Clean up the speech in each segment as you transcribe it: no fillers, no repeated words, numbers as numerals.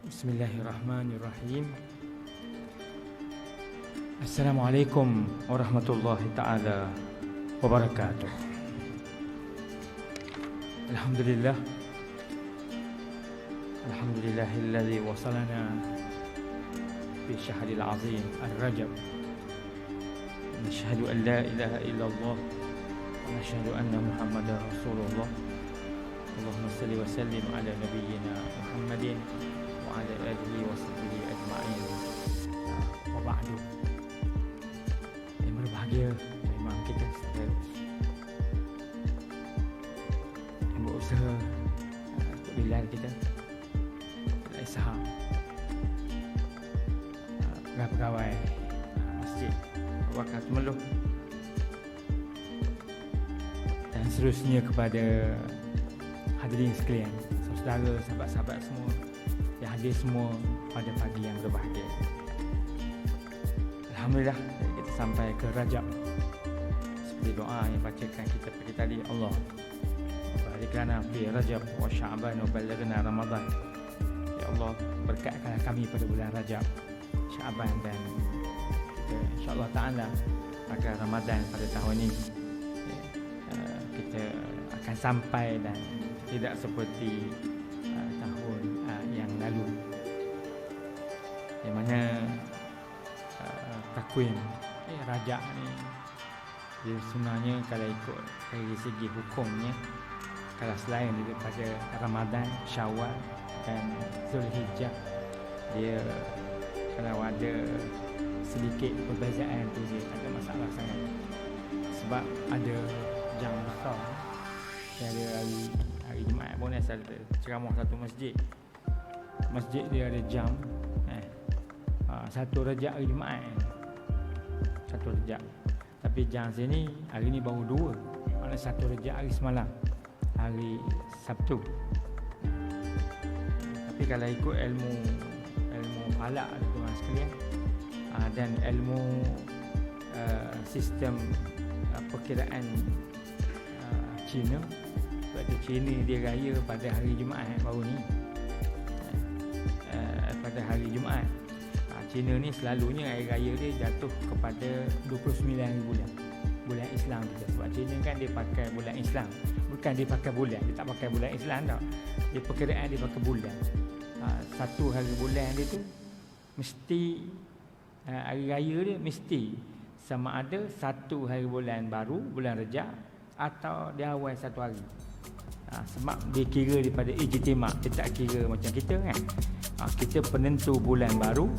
Bismillahirrahmanirrahim. Assalamualaikum warahmatullahi ta'ala wabarakatuh. Alhamdulillah. Alhamdulillahilladzi wasalana fi syahril azim ar-Rajab. Nashhadu an la ilaha illallah wa nashhadu anna Muhammadar Rasulullah. Allahumma salli wa sallim ala nabiyyina Muhammadin wa ala alihi wa sahbihi ajma'in. Wa ba'du. Yang berbahagia imam kita sekalian yang berusaha untuk bilal kita, Bilal Ishaq, pegawai masjid Wakaf Meluh, dan seterusnya kepada hadirin sekalian, saudara, sahabat-sahabat semua yang hadir semua pada pagi yang berbahagia. Alhamdulillah, kita sampai ke Rajab. Seperti doa yang bacakan kita pagi tadi, Allah bariklana fi Rajab wa Sya'ban wa ballaghna Ramadan. Ya Allah, berkatkanlah kami pada bulan Rajab, Sya'ban, dan kita insya-Allah taala pada Ramadan pada tahun ini kita akan sampai dan tidak seperti tahun yang lalu, yang mana takwim Rajab ni dia sebenarnya kalau ikut dari segi hukumnya, kalau selain daripada Ramadan, Syawal dan Zulhijjah, dia kalau ada sedikit perbezaan tu dia tak ada masalah sangat, sebab ada jam besar. Ada hari Jumaat pun asal ceramah satu masjid dia ada jam satu Rajab hari Jumaat, satu Rajab, tapi jam sini hari ni baru dua, mana satu Rajab hari semalam, hari Sabtu. Tapi kalau ikut ilmu falak tuan sekalian, dan ilmu sistem perkiraan Cina, sebab tu Cina dia raya pada hari Jumaat baru ni, pada hari Jumaat. Cina ni selalunya hari raya dia jatuh kepada 29 hari bulan Islam kita. Sebab Cina kan dia pakai bulan Islam, bukan dia pakai bulan, dia tak pakai bulan Islam tau. Dia perkiraan dia pakai bulan. Satu hari bulan dia tu mesti hari raya dia mesti sama ada satu hari bulan baru, bulan Rejab, atau dia awal satu hari. Sebab dia kira daripada ijtimak, dia tak kira macam kita kan. Kita penentu bulan baru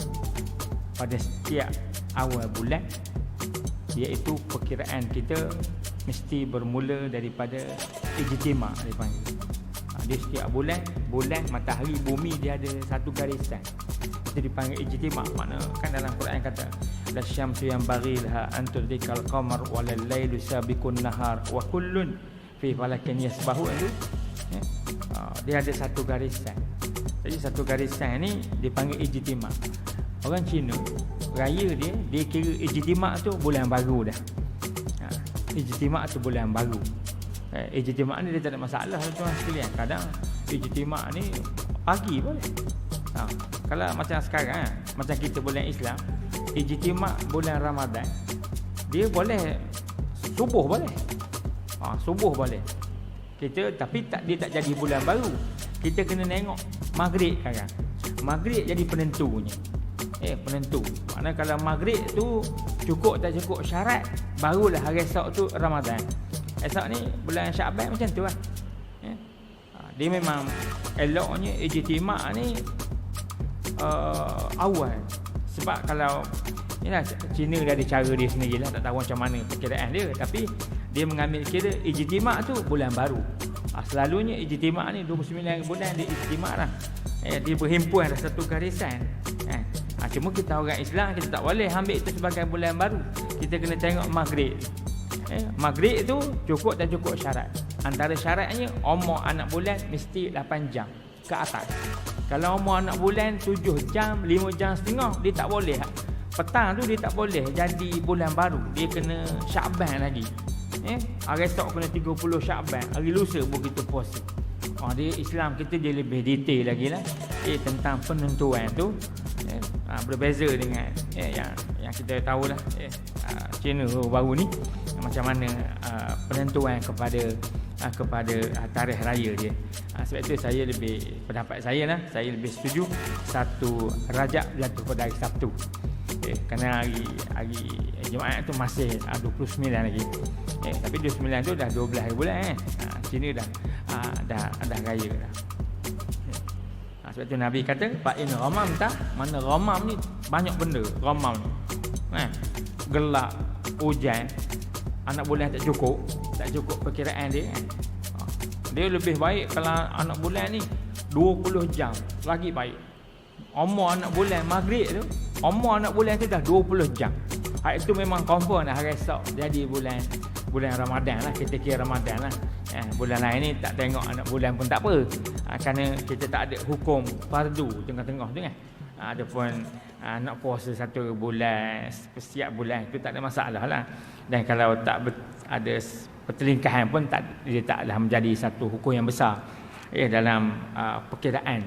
pada setiap awal bulan, iaitu perkiraan kita mesti bermula daripada ijtimak dia panggil. Dia setiap bulan matahari bumi dia ada satu garisan, itu dipanggil ijtimak. Makna kan dalam Quran kata la syamsu yang barilha antudrikal qamar walal lailu sabiqun nahar wa kullun fi falakin yasbahu. Itu dia ada satu garisan. Jadi satu garisan ni dipanggil ijtimak. Orang Cina raya dia kira ijtimak tu bulan baru dah. Ijtimak tu bulan baru. Ijtimak ni dia tak ada masalah tuan sekalian. Kadang ijtimak ni pagi boleh. Kalau macam sekarang, macam kita bulan Islam, ijtimak bulan Ramadan, dia boleh subuh boleh. Subuh boleh. Kita tapi dia tak jadi bulan baru. Kita kena tengok maghrib sekarang. Maghrib jadi penentunya. Penentu. Maknanya kalau maghrib tu cukup tak cukup syarat, barulah hari esok tu Ramadan. Esok ni bulan Sya'ban macam tu lah. Dia memang eloknya ijtimak ni awal. Sebab kalau inilah Cina dia ada cara dia sendirilah, tak tahu macam mana perkiraan dia, tapi dia mengambil kira ijtimak tu bulan baru. Selalunya ijtimak ni 29 bulan dia ijtimak lah. Dia berhimpun ada satu garisan. Cuma kita orang Islam, kita tak boleh ambil itu sebagai bulan baru. Kita kena tengok maghrib. Maghrib tu cukup dan cukup syarat. Antara syaratnya umur anak bulan mesti 8 jam ke atas. Kalau umur anak bulan 7 jam, 5 jam setengah, dia tak boleh. Petang tu dia tak boleh jadi bulan baru. Dia kena Sya'ban lagi. Hari esok kena 30 Sya'ban. Hari lusa pun kita puasa. Dia Islam kita dia lebih detail lagi lah. tentang penentuan tu berbeza dengan yang kita tahulah China baru ni macam mana penentuan kepada tarikh raya dia. Sebab itu pendapat saya lah, saya lebih setuju satu Rajab jatuh pada hari Sabtu. Kerana hari Jumaat tu masih 29 lagi. Tapi 29 tu dah 12 hari bulan Cina dah raya dah. Sebab tu Nabi kata fa'in ghamam mana ghamam ni banyak benda ghamam ni. Gelap, hujan, anak bulan tak cukup perkiraan dia dia lebih baik kalau anak bulan ni 20 jam lagi baik. Umur anak bulan maghrib tu, umur anak bulan tu dah 20 jam. Hari tu memang confirm dah hari esok jadi bulan Ramadan lah, kita kira Ramadan lah. Bulan lain ni tak tengok anak bulan pun tak apa. Kerana kita tak ada hukum fardu tengah-tengah tu kan. Adapun nak puasa satu bulan setiap bulan itu tak ada masalah lah. Dan kalau tak ada pertelingkahan pun dia taklah menjadi satu hukum yang besar dalam perkiraan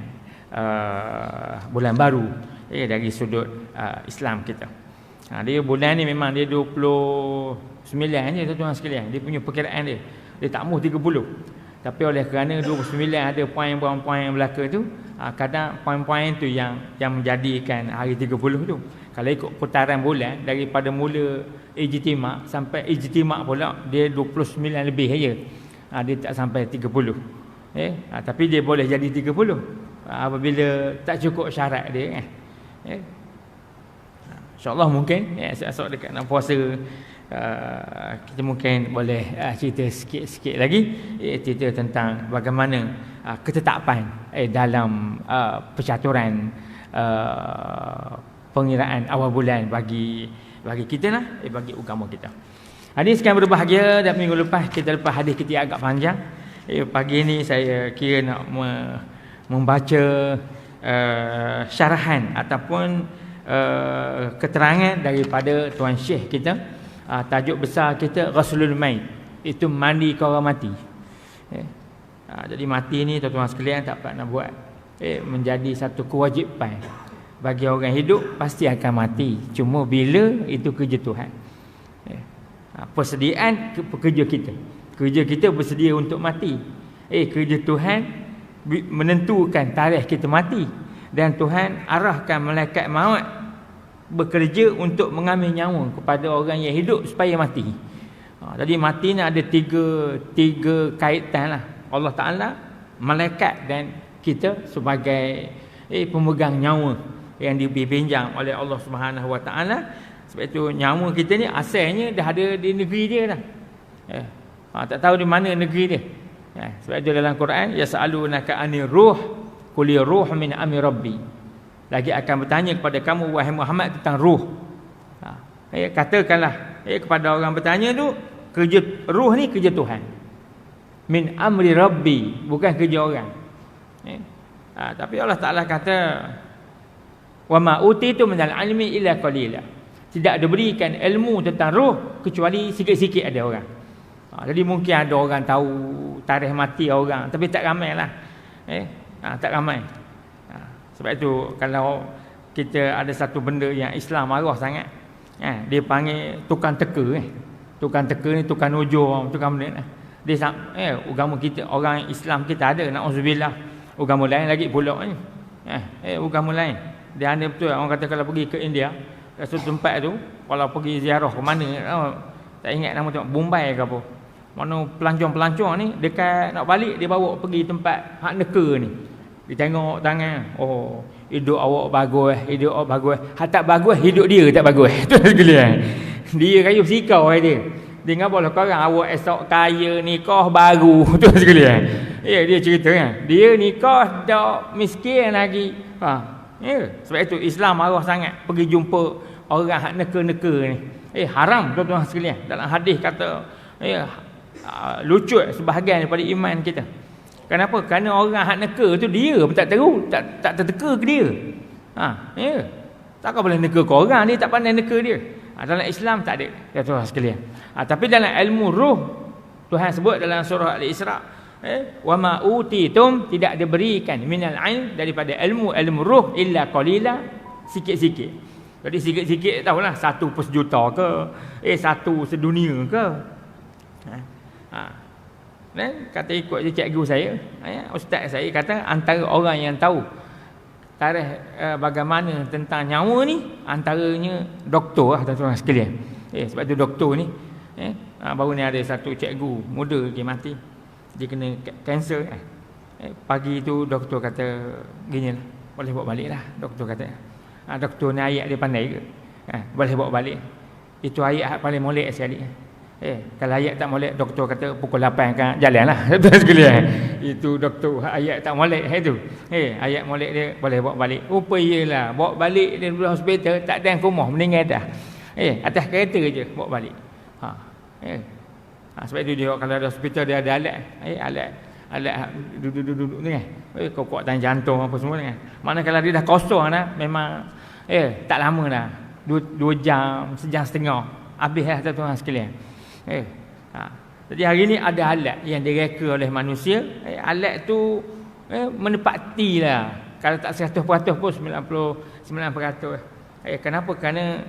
bulan baru dari sudut Islam kita. Dia bulan ni memang dia 29 je tuan-tuan sekalian. Dia punya perkiraan dia tak mahu 30. Tapi oleh kerana 29 ada poin-poin yang belaka tu, kadang poin-poin tu yang menjadikan hari 30 tu. Kalau ikut putaran bulan daripada mula ijtimak sampai ijtimak pula dia 29 lebih saja. Dia tak sampai 30. Tapi dia boleh jadi 30 apabila tak cukup syarat dia InsyaAllah mungkin esok dekat nak puasa kita mungkin boleh cerita sikit-sikit lagi cerita tentang bagaimana ketetapan dalam percaturan pengiraan awal bulan bagi kita lah, bagi agama kita. Hadis sekian berbahagia, dan minggu lepas kita lepas hadis kita agak panjang. Pagi ni saya kira nak membaca syarahan ataupun keterangan daripada Tuan Syekh kita. Tajuk besar kita Ghuslul Mayyit, itu mandi orang mati. Jadi mati ni tuan-tuan sekalian tak dapat nak buat. Menjadi satu kewajipan bagi orang hidup, pasti akan mati. Cuma bila itu kerja Tuhan. Persediaan pekerja kita. Kerja kita bersedia untuk mati. Kerja Tuhan menentukan tarikh kita mati. Dan Tuhan arahkan malaikat maut bekerja untuk mengambil nyawa kepada orang yang hidup supaya mati. Jadi mati ni ada tiga kaitan lah. Allah Ta'ala, malaikat dan kita sebagai pemegang nyawa yang dipinjam oleh Allah Subhanahu Wa Ta'ala. Sebab itu nyawa kita ni asalnya dah ada di negeri dia dah. Tak tahu di mana negeri dia. Sebab itu dalam Quran, yas'alunaka 'anir ruh qul ruh min amri rabbi. Lagi akan bertanya kepada kamu wahai Muhammad tentang ruh. Katakanlah kepada orang bertanya tu, kerja ruh ni kerja Tuhan. Min amri rabbi, bukan kerja orang. Tapi Allah Ta'ala kata wa ma utitu minal ilmi illa qalila. Tidak diberikan ilmu tentang ruh kecuali sikit-sikit ada orang. Jadi mungkin ada orang tahu tarikh mati orang, tapi tak ramai lah. Tak ramai. Sebab itu kalau kita ada satu benda yang Islam marah sangat, dia panggil tukang teka. Tukang teka ni tukang ujur, tukang benda. Dia agama kita, orang Islam kita ada, na'udzubillah. Agama lain lagi pula ni. Agama lain. Dia ada betul orang kata kalau pergi ke India, ke satu tempat tu, kalau pergi ziarah ke mana, tak ingat nama tempat, Bombay ke apa. Mana pelancong-pelancong ni dekat nak balik dia bawa pergi tempat hak neka ni. Dia tengok tangan, oh, hidup awak bagus, hidup awak bagus. Hak tak bagus, hidup dia tak bagus. Tu sekalian. Dia kayu sikau dia. Dia ngapalah korang awak esok kaya nikah baru. Tu sekalian. Dia cerita kan. Dia nikah dah miskin lagi. Sebab itu Islam marah sangat pergi jumpa orang hak neka-neka ni. Haram tuan-tuan sekalian. Dalam hadis kata lucut sebahagian daripada iman kita. Kenapa? Kerana orang hak neka tu dia pun tak tahu, tak terteka ke dia. Takkan boleh neka ke orang, dia tak pandai neka dia. Dalam Islam tak ada, tuan-tuan sekalian. Tapi dalam ilmu ruh, Tuhan sebut dalam surah Al-Isra, wa ma utitum, tidak diberikan minal ilm, daripada ilmu ruh, illa qalila, sikit-sikit. Jadi sikit-sikit tahulah 1 per sejuta ke, 1 sedunia ke. Dan kata ikut je cikgu saya, ustaz saya kata antara orang yang tahu tarikh bagaimana tentang nyawa ni antaranya doktor lah tuan-tuan sekalian. Sebab tu doktor ni baru ni ada satu cikgu muda dia mati. Dia kena kanser. Pagi tu doktor kata gini lah, boleh bawa balik lah. Doktor kata doktor ni ayat dia pandai ke? Boleh bawa balik. Itu ayat paling molek sekali. Kalau ayat tak molek, doktor kata pukul 8 kan jalan lah. Itu doktor ayat tak molek itu. Ayat molek dia boleh bawa balik. Rupayalah bawa balik dia dari hospital, tak ada yang rumah, meninggal dah. Atas kereta je bawa balik. Sebab itu dia kalau ada hospital dia ada alat duduk ni kan. Kekuatan jantung apa semua kan. Mana kalau dia dah kosong dah, memang tak lama dah. 2 jam, sejam setengah habis dah tuan-tuan sekalian. Jadi hari ni ada alat yang direka oleh manusia. Alat tu menepatilah. Kalau tak 100% pun 99%. Kenapa? Kerana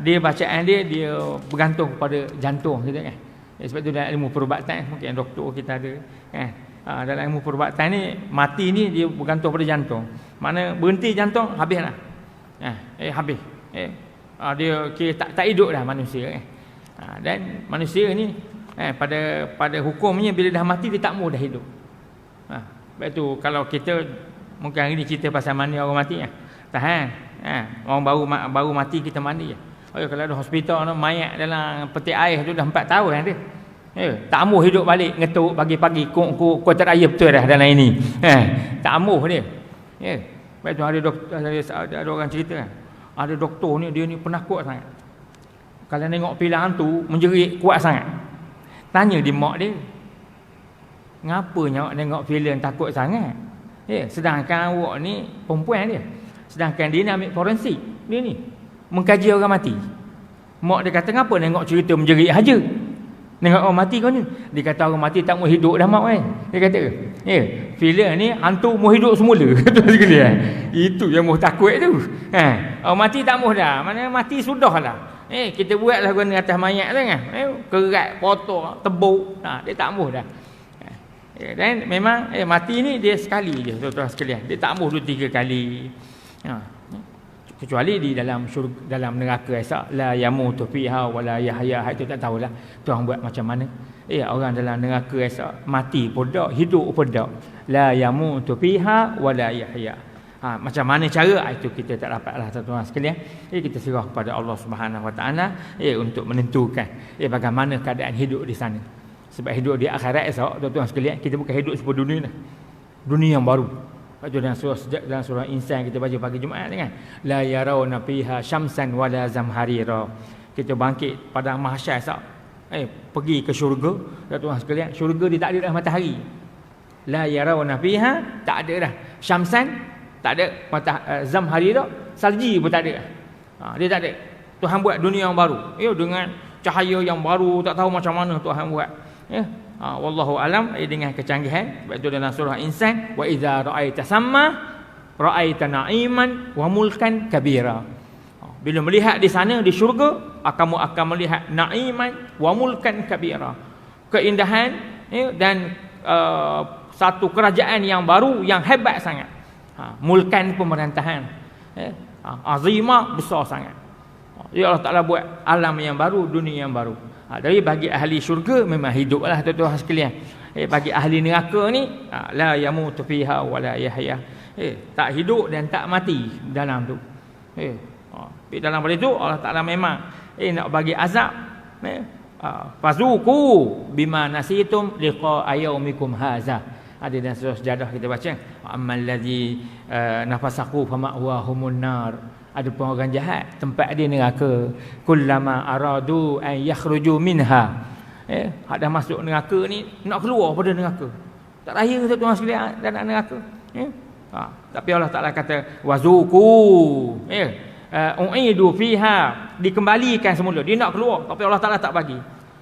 dia bacaan dia bergantung pada jantung kita kan. Sebab tu dalam ilmu perubatan, mungkin doktor kita ada kan. Dalam ilmu perubatan ni, mati ni dia bergantung pada jantung. Mana berhenti jantung, habislah. Habis. Dia kira tak hidup dah manusia kan. Dan manusia ni pada hukumnya bila dah mati dia tak mahu dah hidup. Sebab tu kalau kita mungkin hari ni cerita pasal mandi orang mati tahan. Orang baru mati kita mandi je. Kalau ada hospital mayat dalam peti air tu dah 4 tahun dia. Tak mahu hidup balik, ngetuk pagi-pagi kuat raya betul dah dalam ini. Tak mahu dia. Sebab tu ada orang cerita kan. Ada doktor ni, dia ni penakut sangat. Kalau tengok filem hantu, menjerit kuat sangat. Tanya dia mak dia, ngapa awak tengok filem takut sangat? Sedangkan awak ni perempuan dia. Sedangkan dia ni ambil forensik. Dia ni mengkaji orang mati. Mak dia kata, ngapa tengok cerita menjerit aja? Tengok orang mati kau ni. Dia kata orang mati tak mau hidup dah mak kan. Dia kata, filem ni hantu mau hidup semula. Itu yang mau takut tu. Orang mati tak mau dah. Mana mati sudah lah. Kita buatlah guna atas mayat tu kan. Kerat, potong, tebuk. Dia tak mahu dah. Dan memang mati ni dia sekali je tuan-tuan sekalian. Dia tak mahu 2-3 kali. Kecuali di dalam syurga, dalam neraka esok, la yamutu fiha wala yahya. Itu tak tahulah tuan buat macam mana. Orang dalam neraka esok mati pun dak, hidup pun dak. La yamutu fiha wala yahya. Macam mana cara itu kita tak dapatlah tuan-tuan sekalian. Kita serah kepada Allah Subhanahu Wa Taala untuk menentukan bagaimana keadaan hidup di sana. Sebab hidup di akhirat esok tuan-tuan sekalian, kita bukan hidup sebuah dunia ni. Dunia yang baru. Baca dalam surah Insan kita baca pagi Jumaat kan. La yarawna fiha syamsan wala zamharira. Kita bangkit pada mahsyar esok. Pergi ke syurga tuan-tuan sekalian. Syurga dia tak ada dah matahari. La yarawna fiha, tak ada dah syamsan, tak ada zamharira, salji pun tak ada. Dia tak ada. Tuhan buat dunia yang baru. Dengan cahaya yang baru, tak tahu macam mana Tuhan buat. Wallahu alam dengan kecanggihan. Sebab itu dalam surah Insan, wa idza ra'aita samma ra'aita na'iman wa mulkan kabira. Bila melihat di sana di syurga, kamu akan melihat na'iman wa mulkan kabira. Keindahan dan satu kerajaan yang baru yang hebat sangat. Mulkan pemerintahan azimah, besar sangat. Allah Ta'ala buat alam yang baru, dunia yang baru. Dari bagi ahli syurga memang hiduplah tuan-tuan sekalian. Bagi ahli neraka ni la yamutu fiha wala yahya. Tak hidup dan tak mati dalam tu. Dalam pada itu Allah Ta'ala memang nak bagi azab. Fazuku bima nasitum liqa yaumikum haza. Ada dalam surah Sejadah kita baca, ammal ladzi nafasaku fama'wahumun nar. Ada pun orang jahat, tempat dia neraka. Kullama aradu an yakhruju minha. Dah masuk neraka ni, nak keluar pada neraka. Tak raya tuan-tuan sekalian dalam neraka. Tapi Allah Ta'ala kata wazuku. U'idu fiha, dikembalikan semula. Dia nak keluar tapi Allah Ta'ala tak bagi.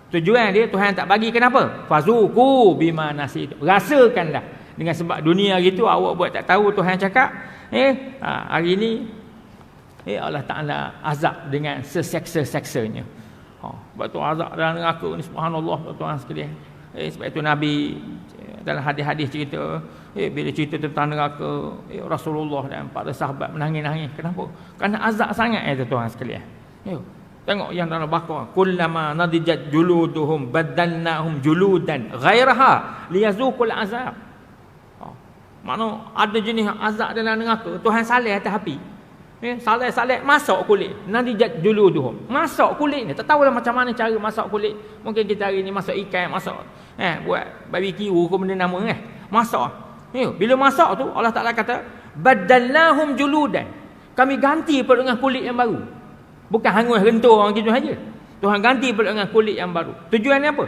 Tujuan dia Tuhan tak bagi kenapa? Fazuku bima nasitu. Rasakanlah. Dengan sebab dunia hari tu awak buat tak tahu Tuhan cakap, hari ni Allah Taala azab dengan seseksa-seksanya. Sebab tu azab dalam neraka ni, subhanallah tuan sekalian. Sebab itu Nabi dalam hadis-hadis cerita, bila cerita tentang neraka, Rasulullah dan para sahabat menangis-nangis. Kenapa? Kerana azab sangat tuan sekalian. Tengok yang dalam Baqarah, kullama nadijat juluduhum badalnahum juludan ghairaha liyazuqul azab. Makna ada jenis azab dalam neraka, Tuhan salih atas api. Salih masak kulit. Nadijat juluduhum. Masak kulit ni. Tak tahulah macam mana cara masak kulit. Mungkin kita hari ni masak ikan, masak buat barbecue ke benda nama masak. Bila masak tu Allah Taala kata badalnahum juludan. Kami ganti pula dengan kulit yang baru. Bukan hangus rentur orang gitu saja. Tuhan ganti pula dengan kulit yang baru. Tujuannya apa?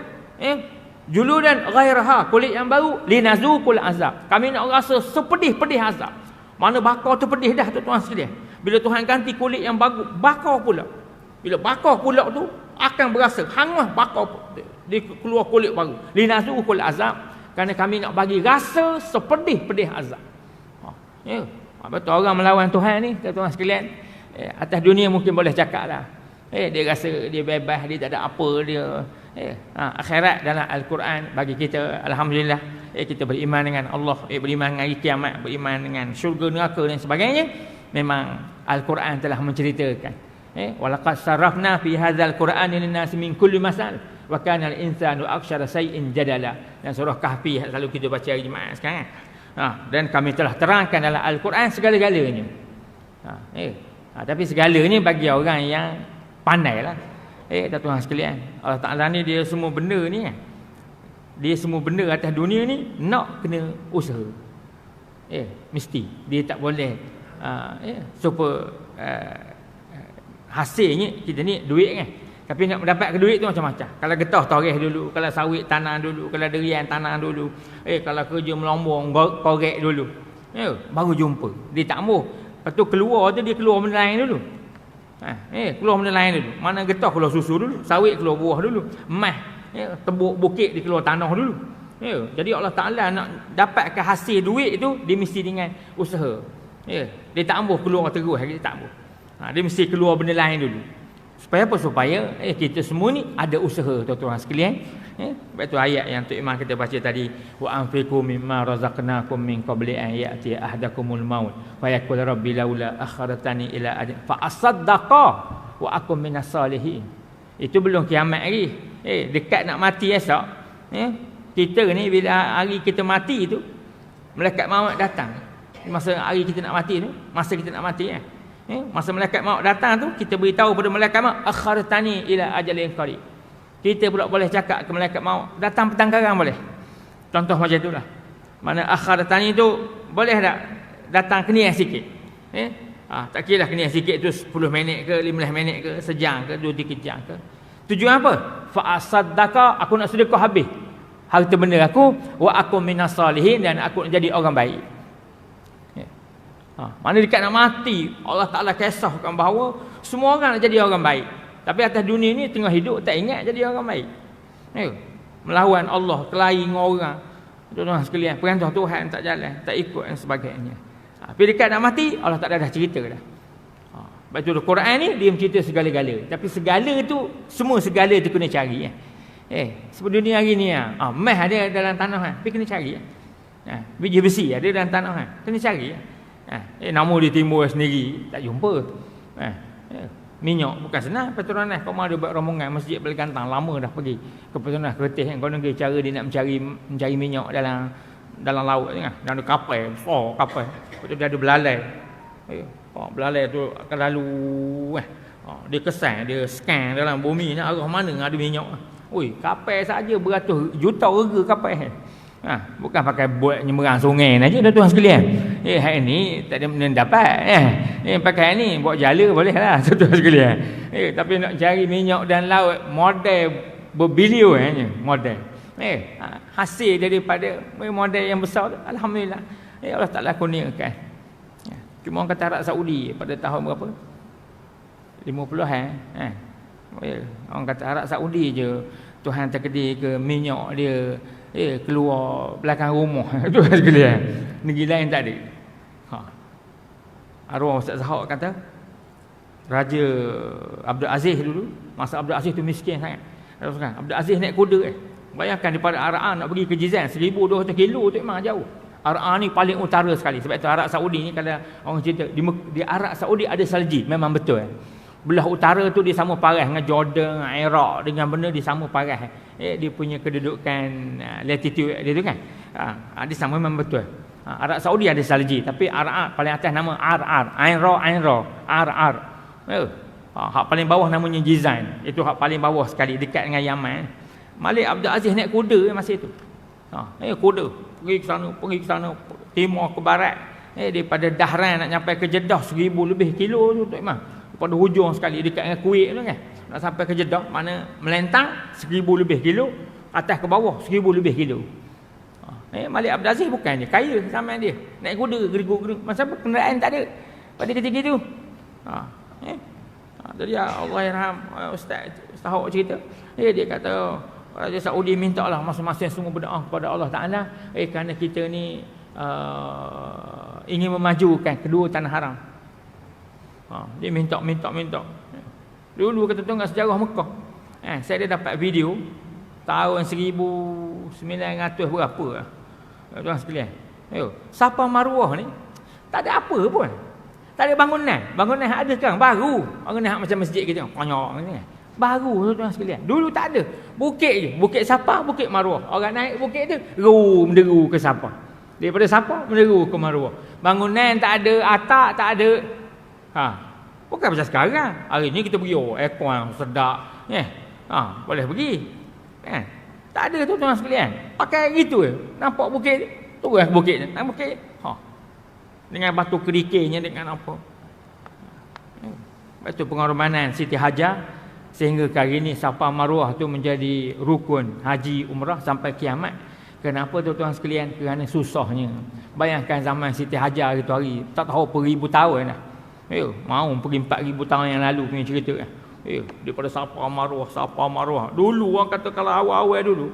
Juludan ghairaha, kulit yang baru, linazuqul azab. Kami nak rasa sepedih-pedih azab. Mana bakar tu pedih dah tuan sekalian. Bila Tuhan ganti kulit yang baru, bakar pula. Bila bakar pula tu akan berasa hangus bakar dia keluar kulit baru. Linazuqul azab, kerana kami nak bagi rasa sepedih-pedih azab. Betul orang melawan Tuhan ni tuan sekalian. Atas dunia mungkin boleh cakap lah. Dia rasa dia bebas, dia tak ada apa dia. Akhirat dalam Al-Quran bagi kita, alhamdulillah, kita beriman dengan Allah, beriman dengan hari kiamat, beriman dengan syurga, neraka dan sebagainya. Memang Al-Quran telah menceritakan. Walaqad sarrafna fi hadzal Qur'ani lin-nasi min kulli masal wa kana al-insanu aktsara shay'in jadala. Dan surah Kahfi selalu kita baca hari Jumaat sekarang. Dan kami telah terangkan dalam Al-Quran segala-galanya. Tapi segalanya bagi orang yang pandai lah. Tuan sekalian, Allah Ta'ala ni dia semua benda ni dia semua benda atas dunia ni nak kena usaha. Mesti dia tak boleh supaya hasilnya kita ni duit kan. Tapi nak mendapat duit tu macam-macam. Kalau getah toreh dulu, kalau sawit tanah dulu, kalau derian tanah dulu, kalau kerja melombong korek dulu, baru jumpa. Dia tak mau. Lepas tu keluar tu dia keluar benda lain dulu. Keluar benda lain dulu. Mana getah keluar susu dulu, sawit keluar buah dulu, emas tebuk bukit dia keluar tanah dulu. Jadi Allah Ta'ala nak dapatkan hasil duit tu, dia mesti dengan usaha. Dia tak ambuh keluar terus, dia tak ambuh. Dia mesti keluar benda lain dulu. Supaya apa? Supaya kita semua ni ada usaha tuan-tuan sekalian. Sebab tu ayat yang Tok Imam kita baca tadi, wa anfiqu mimma razaqnakum min qabli an ya'ti ahadakumul maut fa yaqul rabbi laula akhartani ila ajal fa asaddaqa wa akum minas salihin. Itu belum kiamat lagi. Dekat nak mati esok. Kita ni bila hari kita mati tu, malaikat maut datang. Masa hari kita nak mati tu, masa kita nak mati masa malaikat maut datang tu, kita beritahu pada malaikat maut akhartani ila ajalin qarib. Kita pula boleh cakap ke malaikat maut, datang petang karang boleh. Contoh macam itulah. Mana akhartani tu boleh tak datang kenian sikit. Tak kira lah kenian sikit tu 10 minit ke 15 minit ke sejam ke 2-3 jam ke. Tujuan apa? Fa asaddaqa, aku nak sedekah habis harta benda aku, wa akum minas salihin, dan aku nak jadi orang baik. Mana dekat nak mati, Allah Ta'ala kisahkan bahawa semua orang nak jadi orang baik. Tapi atas dunia ni tengah hidup tak ingat jadi orang baik. Melawan Allah, kelahi dengan orang. Tuan-tuan sekalian, perintah Tuhan tak jalan, tak ikut dan sebagainya. Tapi dekat nak mati, Allah Ta'ala dah cerita dah. Sebab tu Quran ni dia mencerita segala-gala. Tapi segala tu, semua segala tu kena cari. Sebab dunia hari ni emas ada dalam tanah, tapi kena cari. Biji besi ada dalam tanah, kena cari. Nama dia timbul sendiri, tak jumpa. Minyak bukan senang. Petronas kau ada buat rombongan masjid Balik Gantang, lama dah pergi ke Petronas Kertih yang kau negeri cara dia nak mencari minyak dalam laut kan, dalam kapal, kapal. Lepas tu dia ada belalai. Belalai tu akan lalu dia kesan, dia scan dalam bumi nak arah mana ada minyak. Kapal saja beratus juta harga kapal. Bukan pakai buat nyeberang sungai saja tuan sekalian. Hari ni tak ada benda dapat. Pakai ni buat jala boleh lah tuan sekalian. Tapi nak cari minyak dan laut model berbilion model. Hasil daripada model yang besar tu, alhamdulillah. Allah Ta'ala kurniakan. Cuma orang kata Arab Saudi pada tahun berapa? 50-an. Orang kata Arab Saudi je Tuhan takdir ke minyak dia keluar belakang rumah. Tuhan sekalian. Negeri lain tak ada. Arwah Ustaz Zahak kata, Raja Abdul Aziz dulu, masa Abdul Aziz tu miskin sangat. Abdul Aziz naik kuda Bayangkan daripada Ara'an nak pergi ke Jizan 1,200 kilo tu memang jauh. Ara'an ni paling utara sekali. Sebab itu Arab Saudi ni kalau orang cerita di Arab Saudi ada salji, memang betul. Belah utara tu dia sama parah dengan Jordan, Iraq, dengan benda dia sama parah. Dia punya kedudukan latitude dia tu kan. Dia sama memang betul. Arab Saudi ada salji, tapi Arab paling atas nama Ar, Ar. Hak paling bawah namanya Jizan. Itu hak paling bawah sekali dekat dengan Yaman. Malik Abdul Aziz naik kuda masa itu. Kuda pergi ke sana, timur ke barat. Daripada Dahran nak sampai ke Jeddah 1,000 lebih kilo tu Tok Imam. Pada hujung sekali dekat dengan Kuwait tu kan. Nak sampai ke Jeddah, mana melentang 1,000 lebih kilo, atas ke bawah 1,000 lebih kilo. Malik Abdul Aziz bukan dia kaya zaman dia. Naik kuda geriguk-geriguk. Masa apa kenderaan tak ada pada ketika itu. Jadi Allah yarham Ustaz Hawak cerita. Dia kata Raja Saudi minta lah masing-masing semua berdoa kepada Allah Ta'ala kerana kita ni ingin memajukan kedua tanah haram. Dia minta. Dulu kata tengok sejarah Mekah. Saya dah dapat video tahun 1900 berapa lah. Tuan sekalian. Safa Marwah ni tak ada apa pun. Tak ada bangunan. Bangunan ada sekarang baru. Bangunan macam masjid kita banyak ni kan. Baru tuan sekalian. Dulu tak ada. Bukit je. Bukit Safa, Bukit Marwah. Orang naik bukit tu, menderu ke Safa. Daripada Safa, menderu ke Marwah. Bangunan tak ada, atap tak ada. Bukan macam sekarang. Hari ni kita pergi, aircon sedap. Boleh pergi. Kan? Tak ada tu tuan sekalian. Pakai gitu je. Nampak bukit, turun bukit je. Nampak bukit. Dengan batu kerikilnya, dengan apa. Batu pengorbanan Siti Hajar. Sehingga hari ini Safa Marwah tu menjadi rukun haji umrah sampai kiamat. Kenapa tuan-tuan sekalian? Kerana susahnya. Bayangkan zaman Siti Hajar itu hari, tak tahu beribu tahun dah. Mau pergi 4,000 tahun yang lalu punya cerita kan. Daripada Safa Marwah. Dulu orang kata kalau awal-awal dulu,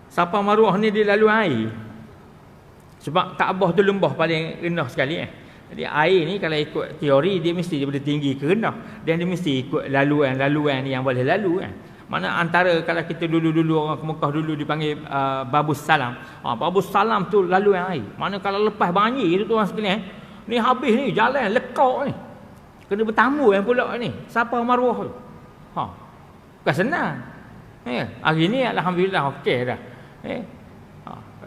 Safa Marwah ni dia lalu air. Sebab Kaabah tu lembah paling rendah sekali Jadi air ni kalau ikut teori dia mesti daripada tinggi ke rendah, dan dia mesti ikut laluan yang boleh lalu kan. Mana antara kalau kita dulu orang ke Mekah dulu dipanggil Babus Salam. Babus Salam tu laluan air. Mana kalau lepas banjir tu tuan sekalian, ni habis ni jalan lekak ni. Kena bertamu yang pula ni. Safa Marwah tu. Bukan senang. Hari ni alhamdulillah okey dah.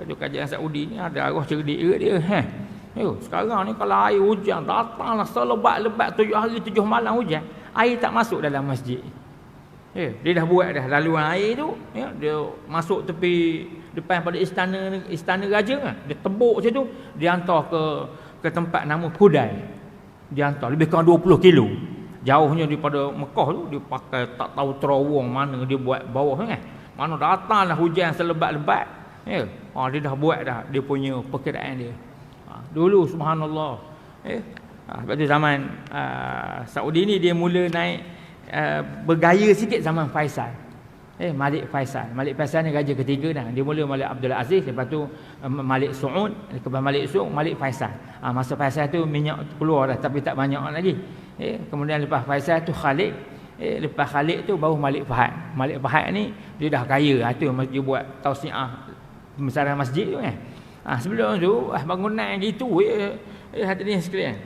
Itu kajian Saudi ni ada arwah cerdik dia. Sekarang ni kalau air hujan datanglah selebat-lebat 7 hari 7 malam hujan, air tak masuk dalam masjid. Dia dah buat dah laluan air tu, dia masuk tepi depan pada istana raja kan. Dia tebuk macam tu, dia hantar ke tempat nama Kudai. Dia hantar lebih kurang 20 kilo. Jauhnya daripada Mekah tu, dia pakai tak tahu terowong mana dia buat bawah kan. Mana datanglah hujan selebat-lebat. Dia dah buat dah dia punya perkiraan dia. Dulu subhanallah. Sebab tu zaman Saudi ni dia mula naik bergaya sikit zaman Faisal. Malik Faisal. Malik Faisal ni raja ketiga dah. Dia mula Malik Abdul Aziz, lepas tu Malik Saud, lepas Malik Saud Malik Faisal. Masa Faisal tu minyak keluar dah tapi tak banyak lagi. Kemudian lepas Faisal tu Khalid. Lepas Khalid tu baru Malik Fahad. Malik Fahad ni dia dah kaya. Tu dia buat tausiah pembesaran masjid tu kan. Sebelum tu bangunan gitu hadirin sekalian.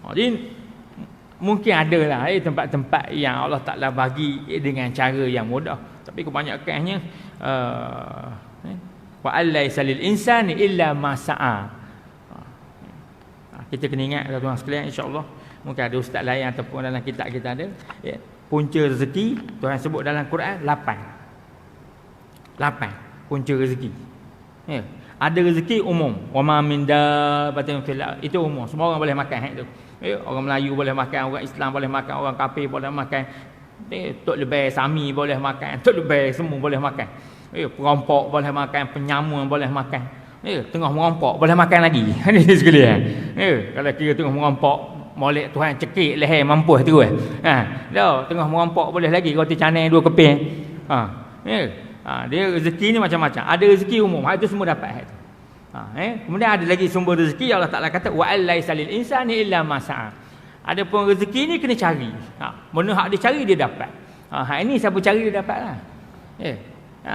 Jadi mungkin ada lah tempat-tempat yang Allah Ta'ala bagi dengan cara yang mudah, tapi kebanyakannya wa alaysa lil insani illa ma sa'a. Kita kena ingat tuan-tuan sekalian, insya-Allah mungkin ada ustaz lain ataupun dalam kitab kita ada punca rezeki Tuhan sebut dalam Quran 8 punca rezeki. Ada rezeki umum. Wa ma min dabbatin fil ardh, itu umum. Semua orang boleh makan itu. Orang Melayu boleh makan, orang Islam boleh makan, orang kafir boleh makan. Tok lebay Sami boleh makan, tok lebay semua boleh makan. Perampok boleh makan, penyamun boleh makan. Tengah merampok boleh makan lagi. Ini sekalian. Kalau kira tengah merampok molek Tuhan cekik leher mampus tu dah tengah merampok boleh lagi roti canai 2 keping dia rezeki ni macam-macam. Ada rezeki umum, itu semua dapat. Kemudian ada lagi sumber rezeki, Allah Taala kata wa allaisa lil insani illa ma sa'a. Adapun rezeki ni kena cari. Benda hak dia cari dia dapat. Ini siapa cari dia dapatlah.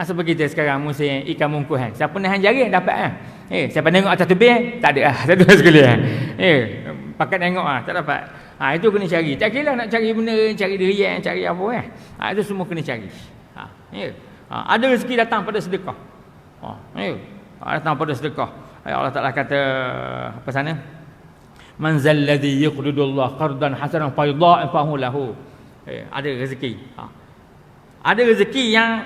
Seperti kita sekarang musim ikan mungkus kan. Siapa nak jari dapat kan. Siapa tengok atas tebing tak ada satu sekali pakat tengok tak dapat. Itu kena cari. Tak kira nak cari benda, cari durian, cari apa kan. Itu semua kena cari. Ada rezeki datang pada sedekah. Datang pada sedekah. Allah Taala kata apa sana? Man zal ladzi yuqridullah qardan hasanan fa yudha'ifahu lahu. Ada rezeki. Ada rezeki yang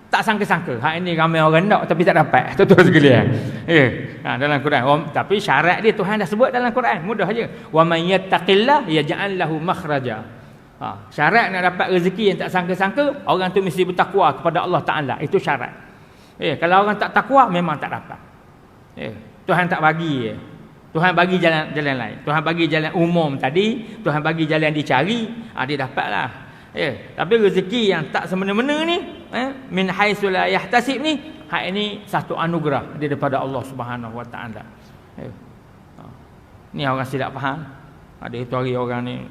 tak sangka-sangka. Ini ramai orang nak tapi tak dapat. Betul sekali dalam Quran. Tapi syarat dia Tuhan dah sebut dalam Quran. Mudah aja. Wa man yattaqillah yaj'al lahu makhraja. Syarat nak dapat rezeki yang tak sangka-sangka, orang tu mesti bertakwa kepada Allah Taala. Itu syarat. Kalau orang tak takwa memang tak dapat. Tuhan tak bagi. Tuhan bagi jalan lain. Tuhan bagi jalan umum tadi, Tuhan bagi jalan dicari, dia dapatlah. Tapi rezeki yang tak semena-mena ni, min haitsu la yahtasib ni, hak ini satu anugerah daripada Allah Subhanahu Wa Taala. Ni orang silap faham. Ada itu hari orang ni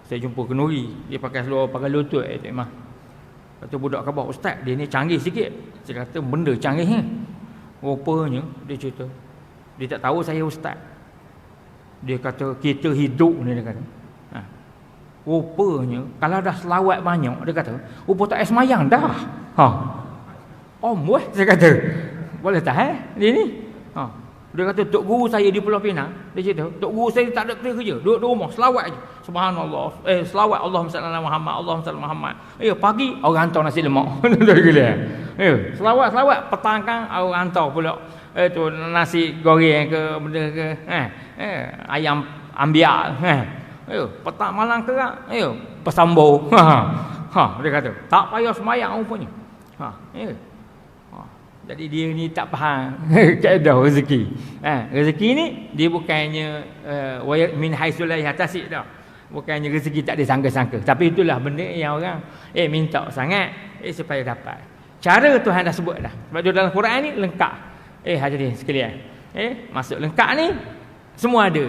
saya jumpa kenuri, dia pakai seluar pakai lutut Tok Imam. Kata budak khabar, ustaz dia ni canggih sikit. Saya kata benda canggih ni. Rupanya dia cerita, dia tak tahu saya ustaz. Dia kata kita hidup ni, dia kata. Rupanya kalau dah selawat banyak, dia kata rupa tak payah semayang dah. Saya kata boleh tak dia ni. Dia kata tok guru saya di Pulau Pinang, dia cerita tok guru saya tak ada kerja, duduk di rumah selawat je. Subhanallah. Selawat Allahumma salli ala Muhammad, Allahumma salli ala Muhammad. Pagi orang hantar nasi lemak. Selawat petang kan orang hantar pula tu nasi goreng ke benda ke ayam ambiak petang malam kerak pesambur. Dia kata tak payah semayang rupanya. Jadi dia ni tak faham kaedah rezeki. Rezeki ni dia bukannya min haitsu la yahtasib dah. Bukannya rezeki tak disangka-sangka. Tapi itulah benda yang orang minta sangat supaya dapat. Cara Tuhan dah sebut dah. Sebab tu dalam Quran ni lengkap. Hadirin sekalian. Masuk lengkap ni semua ada.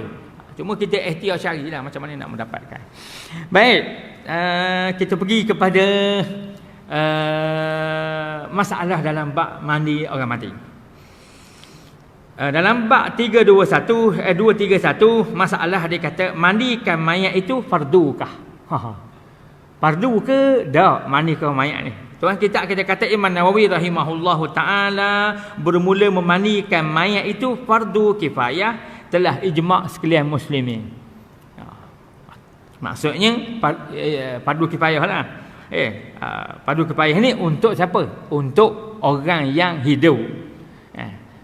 Cuma kita ikhtiar carilah macam mana nak mendapatkan. Baik, kita pergi kepada masalah dalam bab mandi orang mati. Dalam bab 231 masalah dia kata mandikan mayat itu fardukah? Fardu ke tak mandikan mayat ni? Tuan kita kata Imam Nawawi rahimahullahu taala bermula memandikan mayat itu fardu kifayah, telah ijma' sekalian muslimin. Maksudnya fardu kifayah lah. Fardu kifayah ni untuk siapa? Untuk orang yang hidup.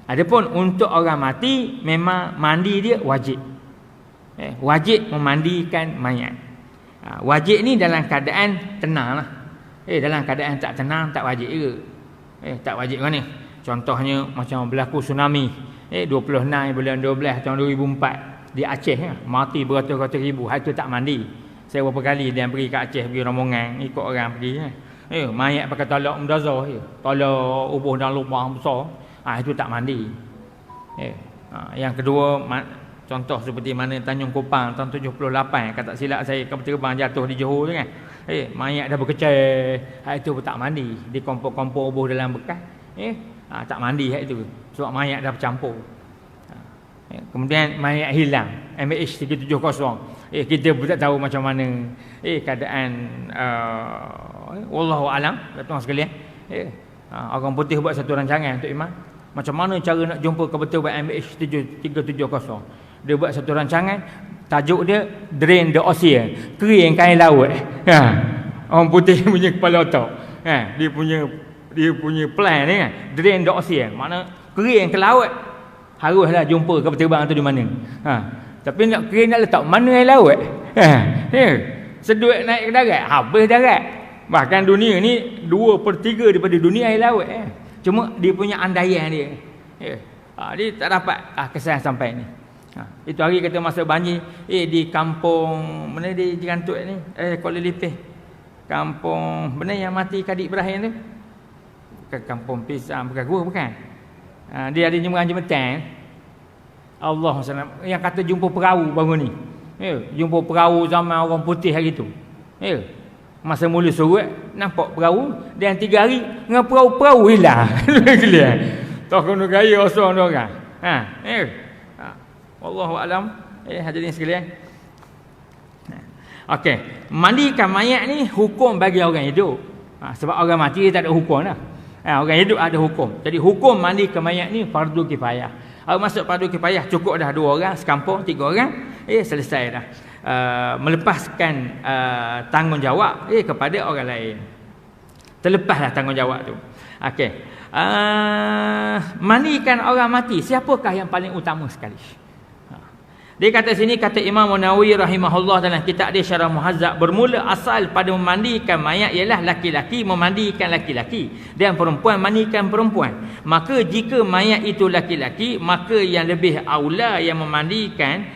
Adapun untuk orang mati memang mandi dia wajib. Wajib memandikan mayat. Wajib ni dalam keadaan tenang lah. Dalam keadaan tak tenang tak wajib juga. Tak wajib kan ni. Contohnya macam berlaku tsunami 26 bulan 12 tahun 2004 di Aceh mati beratus-ratus ribu. Itu tak mandi. Saya berapa kali dia pergi ke Aceh, pergi rombongan, ikut orang pergi. Mayat pakai tolak mendazah je. Tolak ubuh dalam lubang besar. Itu tak mandi. Yang kedua, contoh seperti mana Tanjung Kupang tahun 78, kata silap saya, kapal terbang jatuh di Johor tu kan. Mayat dah berkecai. Itu pun tak mandi. Di kompor-kompor ubuh dalam bekas. Tak mandi itu. Sebab mayat dah bercampur. Kemudian mayat hilang, MH370. Kita pun tak tahu macam mana keadaan wallahu alam. Tuan sekalian, orang putih buat satu rancangan Tok Imam, macam mana cara nak jumpa kebetul buat MH370. Dia buat satu rancangan, tajuk dia Drain the Ocean, kering kain laut. Orang putih punya kepala otak. Dia punya plan ni kan, Drain the Ocean, mana kering ke laut. Haruslah jumpa kapal terbang tu di mana. Tapi nak kira nak letak mana air laut. Sedut naik ke darat, habis darat. Bahkan dunia ni 2/3 daripada dunia air laut. Cuma dia punya andaian dia. Dia tak dapat kesan sampai ni. Itu hari kata masa banjir, di kampung mana di Jerantut ni, Kuala Lipih. Kampung mana yang mati Kadik Ibrahim tu? Bukan kampung Pisang, bukan gua bukan. Dia ada jembatan. Allah SWT yang kata jumpa perahu baru ni. Jumpa perahu zaman orang putih hari tu. Masa mula surut nampak perahu, dan 3 hari dengan perahu hilang. Tak kena gaya osong dia orang. Wallahu alam. Hadirin sekalian. Okey, mandikan mayat ni hukum bagi orang hidup. Sebab orang mati dia tak ada hukum dah. Orang hidup ada hukum. Jadi hukum mandikan mayat ni fardu kifayah. Masuk fardu kifayah, cukup dah 2 orang sekampung, 3 orang, selesai dah. Melepaskan tanggungjawab kepada orang lain. Terlepaslah tanggungjawab tu. Okey. Mandikan orang mati, siapakah yang paling utama sekali? Dia kata sini, kata Imam Nawawi rahimahullah dalam kitab dia Syarah Muhazzab, bermula asal pada memandikan mayat ialah laki-laki memandikan laki-laki dan perempuan mandikan perempuan. Maka jika mayat itu laki-laki, maka yang lebih aula yang memandikan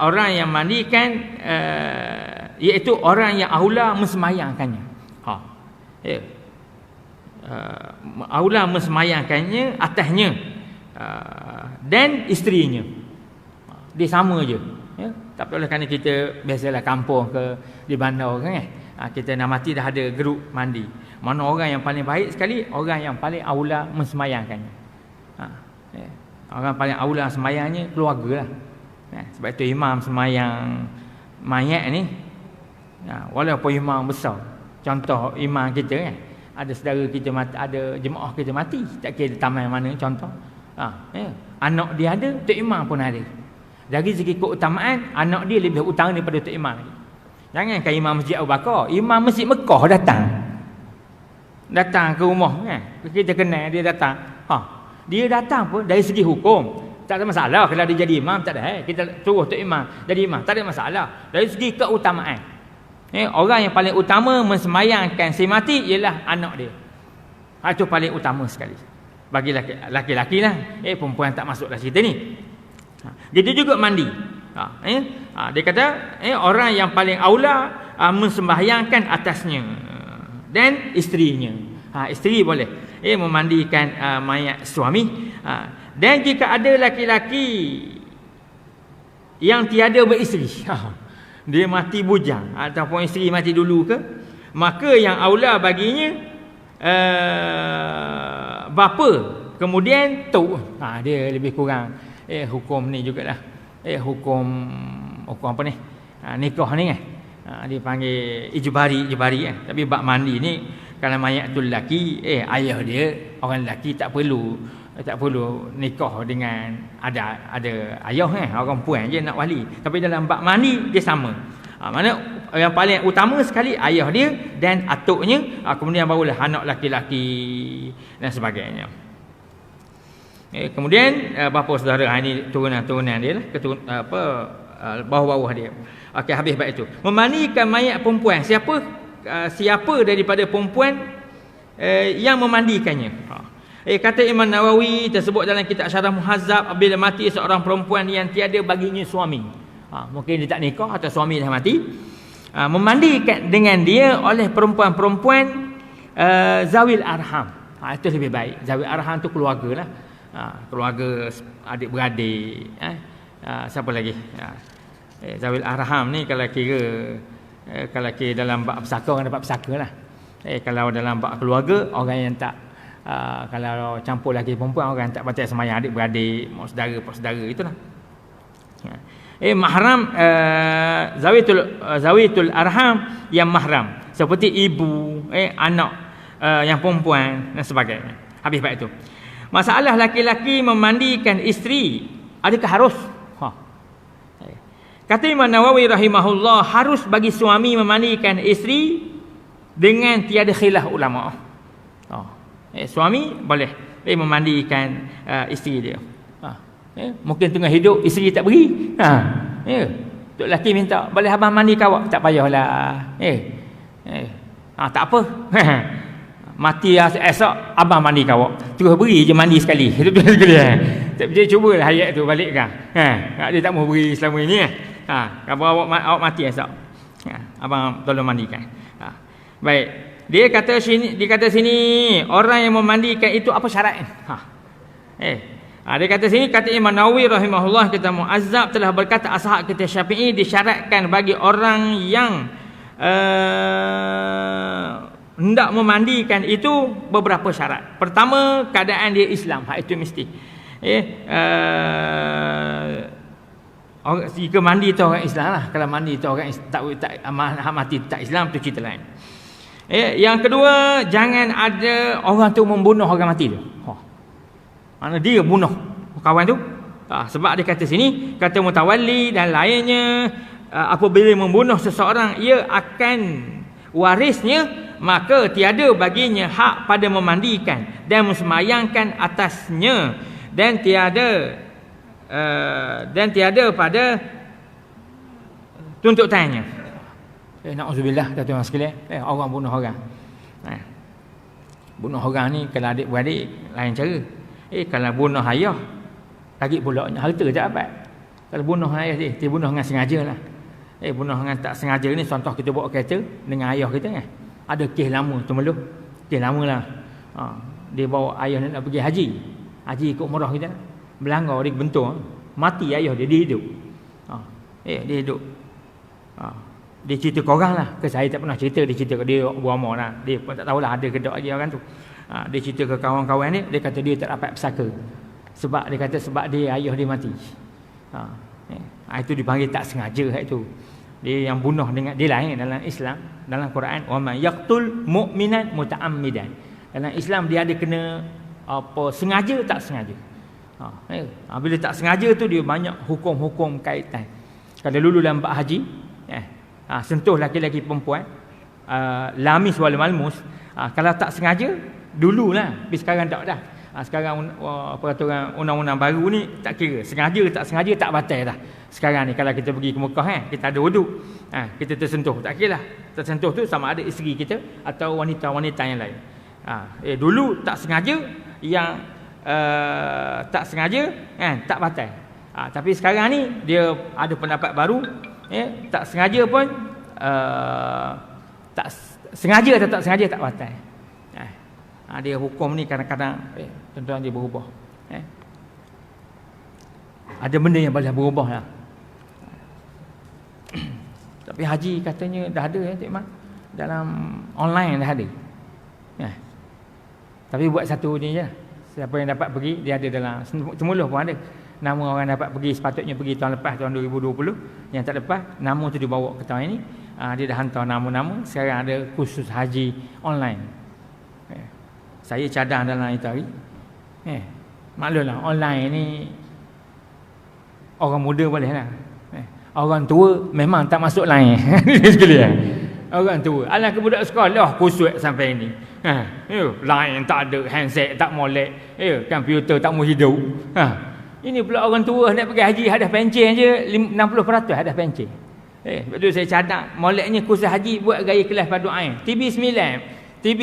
orang yang mandikan iaitu orang yang aula mensemayangkannya. Aula mensemayangkannya atasnya dan isterinya. Dia sama je. Tak perlu kerana kita biasalah kampung ke di bandar kan. Kita nak mati dah ada grup mandi. Mana orang yang paling baik sekali? Orang yang paling aula mensemayangkannya. Orang paling aula semayangnya keluarga lah. Sebab itu imam semayang mayat ni, walaupun imam besar, contoh imam kita kan, ada saudara kita mati, ada jemaah kita mati, tak kira taman mana contoh, anak dia ada, tok imam pun ada. Dari segi keutamaan, anak dia lebih utama daripada tok imam lagi. Jangankan imam Masjid Abu Bakar, imam Masjid Mekah datang ke rumah kan, kita kenal dia datang. Dia datang pun dari segi hukum tak ada masalah. Kalau dia jadi imam tak ada, kita suruh tok imam jadi imam, tak ada masalah. Dari segi keutamaan, orang yang paling utama mensemayangkan si mati ialah anak dia. Itu paling utama sekali bagi laki-laki lah. Perempuan tak masuk dalam cerita ni. Gitu juga mandi. Dia kata orang yang paling aula mensembahyangkan atasnya dan isterinya. Isteri boleh memandikan mayat suami. Dan jika ada laki-laki yang tiada beristeri, dia mati bujang ataupun isteri mati dulu ke, maka yang aula baginya bapa, kemudian tok. Dia lebih kurang hukum ni jugalah. Hukum apa ni? Nikah ni kan. Dia panggil ijbari kan. Tapi bab mandi ni kalau mayat tu lelaki, ayah dia orang lelaki tak perlu nikah dengan ada ayah kan, orang perempuan je nak wali. Tapi dalam bab mandi dia sama. Mana yang paling utama sekali ayah dia dan atuknya, kemudian barulah anak laki-laki dan sebagainya. Kemudian bapa saudara, ini turunan-turunan dia lah, bawah-bawah dia. Okey, habis bab itu. Memandikan mayat perempuan, siapa daripada perempuan yang memandikannya. Kata Imam Nawawi tersebut dalam kitab Syarah Muhazzab, apabila mati seorang perempuan yang tiada baginya suami, mungkin dia tak nikah atau suami dah mati, memandikan dengan dia oleh perempuan-perempuan zawil arham. Itu lebih baik. Zawil arham tu keluarga lah. Keluarga adik-beradik, siapa lagi? Zawil arham ni kalau kira dalam bab pesaka, orang dapat pesaka lah. Kalau dalam bab keluarga, orang yang tak kalau campur lelaki perempuan, orang tak batal semayang, adik-beradik, mak saudara, itulah. Mahram, zawitul arham yang mahram, seperti ibu, anak yang perempuan dan sebagainya. Habis bab itu. Masalah laki-laki memandikan isteri, adakah harus? Kata Imam Nawawi rahimahullah, harus bagi suami memandikan isteri dengan tiada khilaf ulama. Suami boleh memandikan isteri dia. Mungkin tengah hidup isteri tak beri. Tok lelaki minta, boleh abang mandi kau? Tak payahlah. Tak apa. mati esok abang mandi kau. Terus beri je mandi sekali. Itu betul sekali. Tak boleh cubalah ayat tu balikkan. Dia tak mau beri selama ini. Kalau awak mati esok. Abang tolong mandikan. Baik. Dia kata sini orang yang memandikan itu apa syarat? Dia kata sini, kata Imam Nawawi rahimahullah, kata Mu'azzab telah berkata ashab kita Syafi'i disyaratkan bagi orang yang hendak memandikan itu beberapa syarat. Pertama, keadaan dia Islam. Itu mesti. Jika mandi tu orang Islam lah. Kalau mandi tu orang tak mati tak Islam tu cerita lain. Yang kedua, jangan ada orang tu membunuh orang mati tu. Mana dia bunuh kawan tu. Sebab dia kata sini, kata mutawalli dan lainnya, apabila membunuh seseorang, ia akan warisnya, maka tiada baginya hak pada memandikan dan mensemayangkan atasnya, dan tiada pada tuntutannya. Na'udzubillah, kata orang sekalian, orang bunuh orang. Bunuh orang ni kalau adik-beradik lain cara. Kalau bunuh ayah, lagi pulaknya harta tak dapat. Kalau bunuh ayah dia bunuh dengan sengaja lah. Bunuh dengan tak sengaja ni, contoh kita bawa kereta dengan ayah kita kan. Ada kes lama tu meluh. Kes lama lah. Dia bawa ayah nak pergi haji. Haji ikut umrah kita. Melanggar, dia bentur. Mati ayah dia hidup. Dia hidup. Dia cerita ke orang lah. Ke saya tak pernah cerita. Dia cerita ke dia berumur lah. Dia pun tak tahulah ada ke tak lagi orang tu. Dia cerita ke kawan-kawan ni. Dia kata dia tak dapat pesaka. Sebab dia kata sebab dia ayah dia mati. Itu dipanggil tak sengaja. Itu dia yang bunuh dengan dia lain dalam Islam, dalam Quran, wa man yaqtul mu'minan muta'ammidan. Dalam Islam dia ada kena apa sengaja tak sengaja. Bila tak sengaja tu dia banyak hukum-hukum kaitan. Kalau dulu dalam bab haji, sentuh laki-laki perempuan, lamis wal malmus, kalau tak sengaja dululah, tapi sekarang tak dah. Sekarang peraturan undang-undang baru ni tak kira sengaja tak sengaja, tak batal dah. Sekarang ni kalau kita pergi ke Mekah kita ada wuduk, kita tersentuh, tak kira lah. Tersentuh tu sama ada isteri kita atau wanita-wanita yang lain. Dulu tak sengaja, yang tak sengaja tak batal. Tapi sekarang ni dia ada pendapat baru, tak sengaja pun tak sengaja atau tak sengaja tak batal. Dia hukum ni kadang-kadang tuan-tuan dia berubah. Ada benda yang boleh berubah lah. Tapi haji katanya dah ada Cik Mat. Dalam online dah ada. Tapi buat satu ni je. Siapa yang dapat pergi, dia ada dalam semula pun ada. Nama orang dapat pergi, sepatutnya pergi tahun lepas, tahun 2020. Yang tak lepas, nama tu dibawa ke tahun ini. Dia dah hantar nama-nama. Sekarang ada khusus haji online. Saya cadang dalam itu hari. Maklumlah online ni orang muda boleh lah. Orang tua memang tak masuk line. Sekalian. Orang tua. Alah ke budak sekolah kusut sampai ni. Line tak ada, handset tak molek. Komputer tak mau hidup. Ini pula orang tua nak pergi haji hadah pencen je 60% hadah pencen. Betul saya cadang. Moleknya kursus haji buat gaya kelas padu ain. TV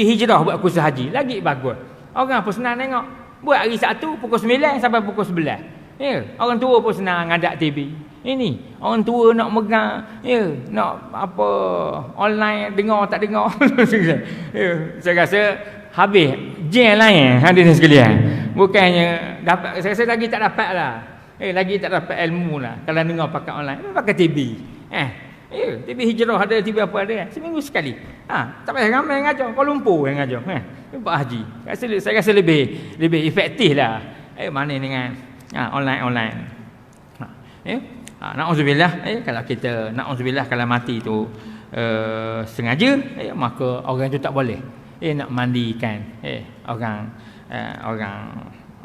hijrah buat kursus haji. Lagi bagus. Orang pun senang tengok. Buat hari Sabtu pukul 9 sampai pukul 11. Orang tua pun senang ngadak TV. Ini orang tua nak megang, nak apa online dengar tak dengar. Saya rasa habis jam lain hadirin sekalian. Bukannya dapat, saya rasa lagi tak dapat lah. Lagi tak dapat ilmu lah kalau dengar pakai online. Pakai TV. TV hijrah ada, TV apa ada. Seminggu sekali. Tak payah ramai yang ngajar. Kuala Lumpur yang ngajar. Pak haji. Saya rasa lebih efektif lah. Mana dengan online. Na'udzubillah. Kalau kita na'udzubillah kalau mati tu sengaja, maka orang tu tak boleh nak mandikan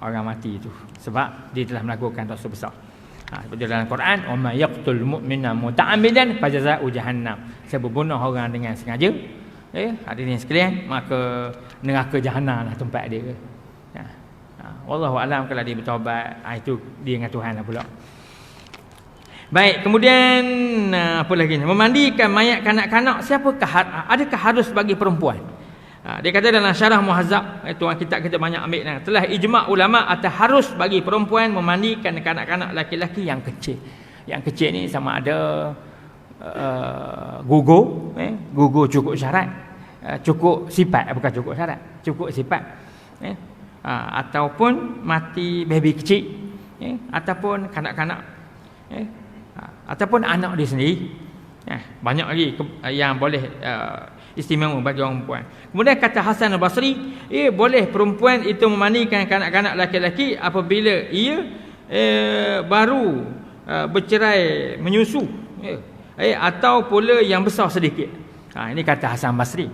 orang mati tu, sebab dia telah melakukan dosa besar. Seperti dalam Quran, wa may yaqtul mu'mina muta'ammidan fajaza'u jahannam. Siapa bunuh orang dengan sengaja, hadirin sekalian, maka neraka jahanam lah tempat dia. Wallahu alam, kalau dia bertaubat, itu dia dengan Tuhan lah pula. Baik, kemudian apa lagi? Memandikan mayat kanak-kanak, siapakah adakah harus bagi perempuan? Dia kata dalam syarah Muhazzab, tuan kitab kita banyak ambil, telah ijma' ulama atas harus bagi perempuan memandikan kanak-kanak laki-laki yang kecil. Yang kecil ni sama ada gugur, gugur cukup syarat, cukup sifat, bukan cukup syarat, cukup sifat, ataupun mati baby kecil, ataupun kanak-kanak, ataupun anak dia sendiri. Banyak lagi yang boleh istimewa bagi orang perempuan. Kemudian kata Hasan al-Basri, boleh perempuan itu memandikan kanak-kanak laki-laki apabila ia baru bercerai menyusu, atau pula yang besar sedikit. Ini kata Hasan Basri.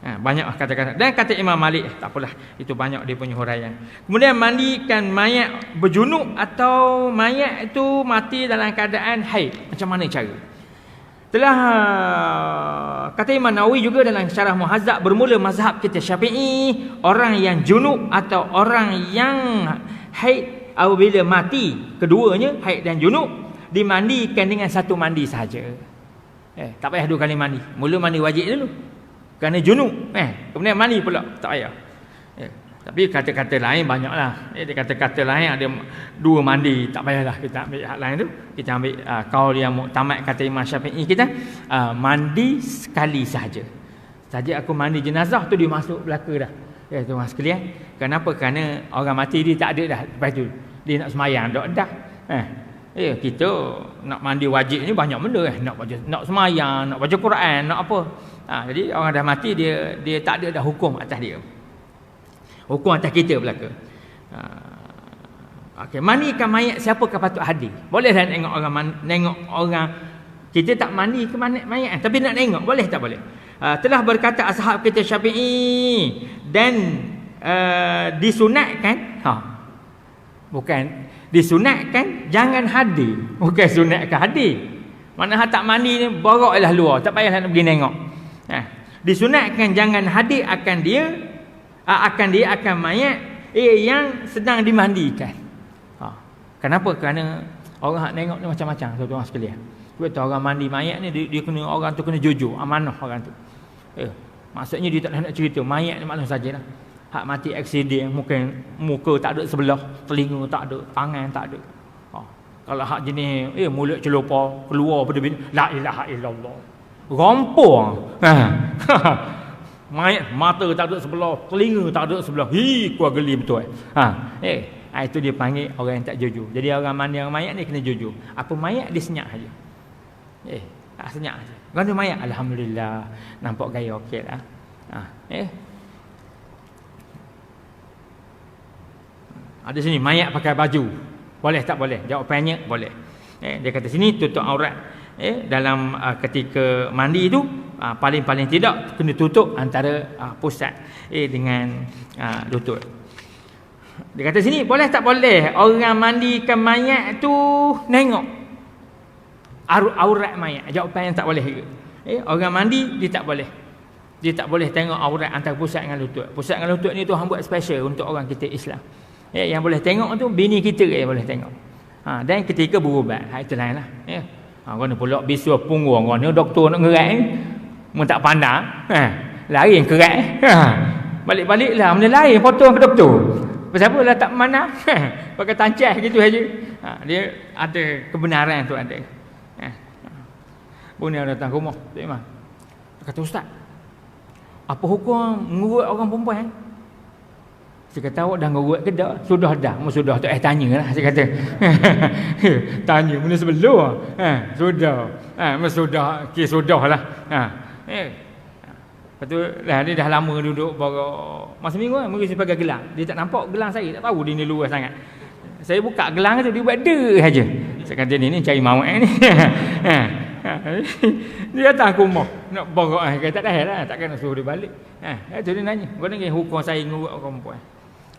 Banyak kata-kata. Dan kata Imam Malik, tak apalah, itu banyak dia punya huraian. Kemudian mandikan mayat berjunub atau mayat itu mati dalam keadaan haid. Macam mana cara? Telah kata Imam Nawawi juga dalam syarah Muhazzab, bermula mazhab kita Syafi'i, orang yang junub atau orang yang haid apabila mati, keduanya haid dan junub, dimandikan dengan satu mandi sahaja. Tak payah dua kali mandi. Mula mandi wajib dulu kerana junub, kemudian mandi pula, tak payah. Tapi kata-kata lain banyaklah. Dia kata-kata lain ada dua mandi, tak payahlah kita ambil hak lain tu. Kita ambil kaul yang muktamad kata Imam Syafi'i kita, mandi sekali sahaja. Saja aku mandi jenazah tu dia masuk belaka dah. Tuan sekalian, kenapa? Kerana orang mati dia tak ada dah lepas tu. Dia nak semayang dah. Kita nak mandi wajib ni banyak benda nak semayang, nak baca Quran, nak apa. Jadi orang dah mati dia tak ada dah hukum atas dia. Hukum atas kita belaka. Okey, mandikan mayat siapakah patut hadir? Boleh dah nengok orang kita tak mandi ke mayat, tapi nak tengok, boleh tak boleh? Telah berkata ashab kita Syafi'i dan disunatkan, bukan disunatkan jangan hadir, bukan sunatkan hadir. Mana tak mandi ni boroklah luar, tak payahlah nak pergi tengok. Disunatkan jangan hadir akan mayat yang sedang dimandikan. Kenapa? Kerana orang hak tengok ni macam-macam, tuan-tuan sekalian. Betul, orang mandi mayat ni dia kena, orang tu kena jujur, amanah orang tu. Maksudnya dia tak nak cerita mayat ni, maklum sajalah. Hak mati aksiden, mungkin muka tak ada sebelah, telinga tak ada, tangan tak ada. Kalau hak jenis mulut celupa keluar pada bini, la ilaha illallah. Rompong. Mayat mata tak ada sebelah, telinga tak ada sebelah. Kuat geli betul. Itu dia panggil orang yang tak jujur. Jadi orang mandi orang mayat ni kena jujur. Apa mayat dia senyap saja. Senyap saja. Kalau mayat alhamdulillah nampak gaya okeylah. Ada sini mayat pakai baju. Boleh tak boleh? Jawapannya boleh. Dia kata sini tutup aurat. Dalam ketika mandi itu paling-paling tidak kena tutup antara pusat dengan lutut. Dia kata sini boleh tak boleh orang mandikan mayat tu nengok aurat mayat? Jawapan yang tak boleh juga. Orang mandi dia tak boleh. Dia tak boleh tengok aurat antara pusat dengan lutut. Pusat dengan lutut ni Tuhan buat special untuk orang kita Islam. Yang boleh tengok tu bini kita yang boleh tengok. Dan ketika berubat, itu lain lah. Orang ni pula bisu punggung, orang ni doktor nak ngerat ni, mun tak pandang, lari yang kerat. Balik-balik lah, benda lain potong ke doktor. Pasal apa lah tak mana? Pakai tancah gitu saja. Dia ada kebenaran tu ada. Punya datang ke rumah, tak memang. Kata ustaz, apa hukum mengurut orang perempuan? Saya kata awak dah ngurut ke tak? Sudah dah. Sudah tu tanya lah. Saya kata. Tanya benda sebelum. Sudah. Sudah. Okay, sudah lah. Lepas tu lah, dia dah lama duduk baru masa minggu kan. Mungkin saya pakai gelang. Dia tak nampak gelang saya. Tak tahu dia ni luas sangat. Saya buka gelang tu, dia buat der saja. Saya kata ni cari mawak ni. Dia datang ke rumah. Nak borok. Kata tak dah lah. Takkan nak suruh dia balik. Itu dia nanya. Kau ni hukum saya ngurut orang perempuan.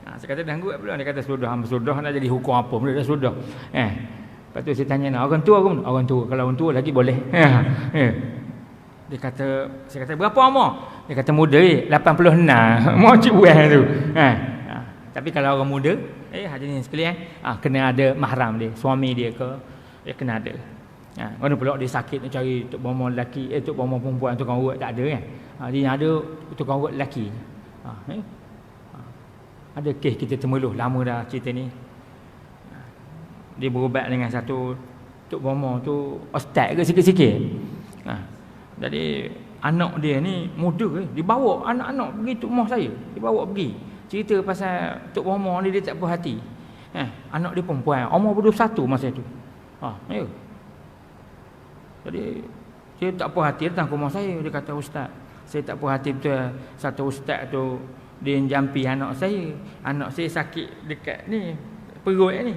Saya kata dah ngurut pula. Dia kata sudah nak jadi hukum apa pun. Dia dah sudah. Lepas tu saya tanya orang tua ke? Orang tua. Kalau orang tua lagi boleh. Dia kata, saya kata berapa umur? Dia kata muda 86. Mau cik buah tu. Tapi kalau orang muda, hadirin sekalian, kena ada mahram dia, suami dia ke, kena ada. Mana pula dia sakit nak cari tok bomo lelaki, tok bomo perempuan tukang urut tak ada kan. Dia ada tukang urut lelaki. Ada kes kita temeluh lama dah cerita ni. Dia berubat dengan satu tok bomo tu ustaz ke sikit-sikit. Jadi anak dia ni muda dibawa anak-anak pergi tok moh saya, dibawa pergi. Cerita pasal tok bomo ni dia tak puas hati. Anak dia perempuan, umur 21 masa tu. Ya. Jadi dia tak puas hati datang ke rumah saya, dia kata ustaz, saya tak puas hati betul satu ustaz tu dia jampi anak saya. Anak saya sakit dekat ni perut ni.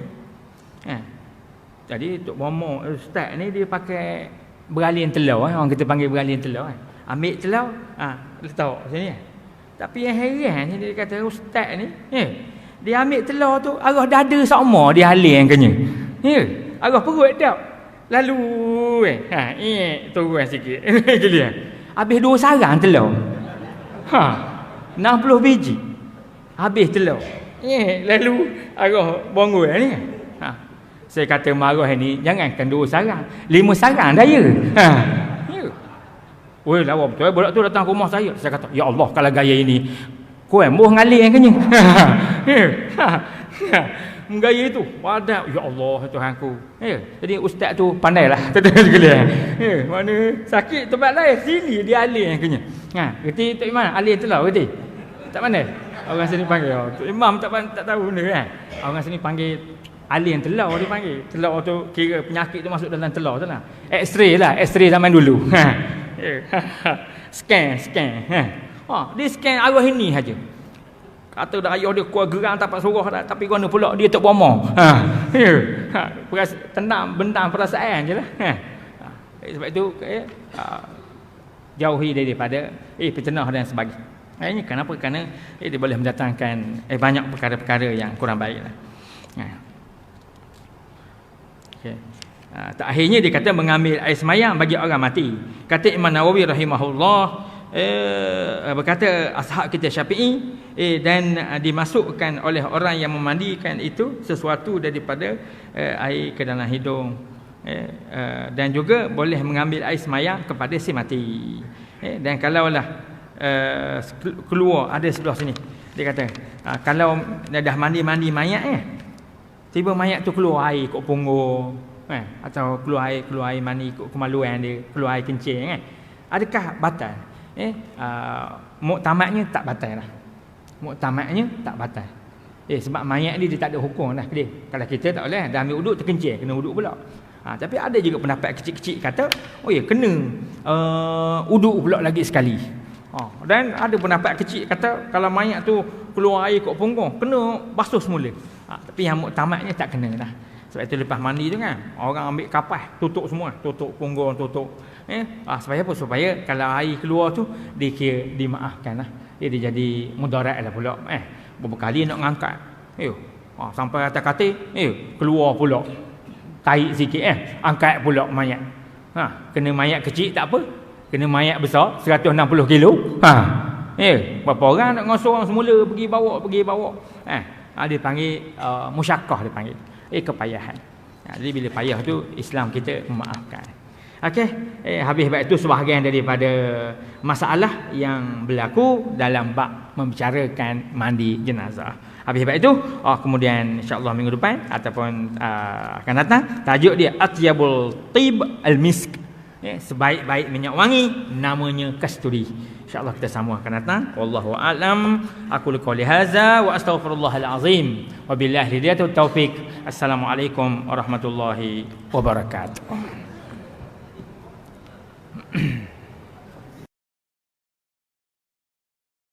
Jadi tok bomo ustaz ni dia pakai beralin telur orang kita panggil beralin telur ambil telur letak sini. Tapi yang heran ni dia kata ustaz ni dia ambil telur tu arah dada sama dia alih yang kena. Arah perut tak. Lalu turun sikit. Gila. Habis 2 sarang telur. 60 biji. Habis telur. Lalu arah bonggol ni. Saya kata marah ni jangankan 2 sarang, 5 sarang daya. Oi lawa betul budak tu datang ke rumah saya. Saya kata ya Allah kalau gaya ini kau embuh ngalih yang kenyang. Gaya itu wadah ya Allah Tuhanku. Jadi ustaz tu pandailah betul sekali. Mana sakit tempat lain sini dia alih yang kenyang. Reti tok imam alih telur reti. Tak pandai. Orang sini panggil tok imam tak tahu benda kan. Orang sini panggil alien telur dia panggil. Telur tu kira penyakit tu masuk dalam telur tu lah. X-ray lah, X-ray zaman dulu. Scan. Dia scan arah ini saja. Kata dah ayah dia kuat gerang tapak surah dah, tapi guna pula dia tak bomo. Tenang bentang perasaan je lah. Sebab itu jauhi daripada fitnah dan sebagainya. Ini kenapa? Kerana dia boleh mendatangkan banyak perkara-perkara yang kurang baik lah. Okay. Akhirnya dia kata mengambil air semayang bagi orang mati. Kata Imam Nawawi rahimahullah, berkata ashab kita Syafi'i, dan dimasukkan oleh orang yang memandikan itu sesuatu daripada air ke dalam hidung, dan juga boleh mengambil air semayang kepada si mati. Dan kalaulah keluar ada sebelah sini, dia kata kalau dah mandi mayat tiba mayat tu keluar air kot punggung, atau keluar air mani kot kemaluan dia, keluar air kencing adakah batal? Muktamadnya tak batal lah. Muktamadnya tak batal. Sebab mayat dia tak ada hukum dah dia. Kalau kita tak boleh dah ambil uduk terkencing, kena uduk pula. Tapi ada juga pendapat kecil-kecil kata kena uduk pula lagi sekali. Dan ada pendapat kecil kata kalau mayat tu keluar air kot punggung kena basuh semula. Tapi yang muktamadnya tak kena dah. Sebab itu lepas mandi tu kan orang ambil kapas tutup semua, tutup punggung, tutup. Supaya apa? Supaya kalau air keluar tu dikira dimaafkan lah. Dia jadi mudarat lah pula. Beberapa kali nak ngangkat. Sampai atas katil, keluar pula. Tarik sikit angkat pula mayat. Kena mayat kecil tak apa. Kena mayat besar 160 kilo. Berapa orang nak ngosong semula pergi bawa. Dia panggil musyakkah dia panggil. Kepayahan. Jadi bila payah tu Islam kita memaafkan. Okey, habis baik itu sebahagian daripada masalah yang berlaku dalam bab membicarakan mandi jenazah. Habis baik itu, kemudian insya-Allah minggu depan ataupun akan datang tajuk dia Atyabul Tib Al-Misk. Sebaik-baik minyak wangi namanya kasturi. InsyaAllah kita semua akan datang. Wallahu a'lam. Aku qouli hadza wa astaghfirullahal azim. Wabillahi hidayah taufik. Assalamualaikum warahmatullahi wabarakatuh.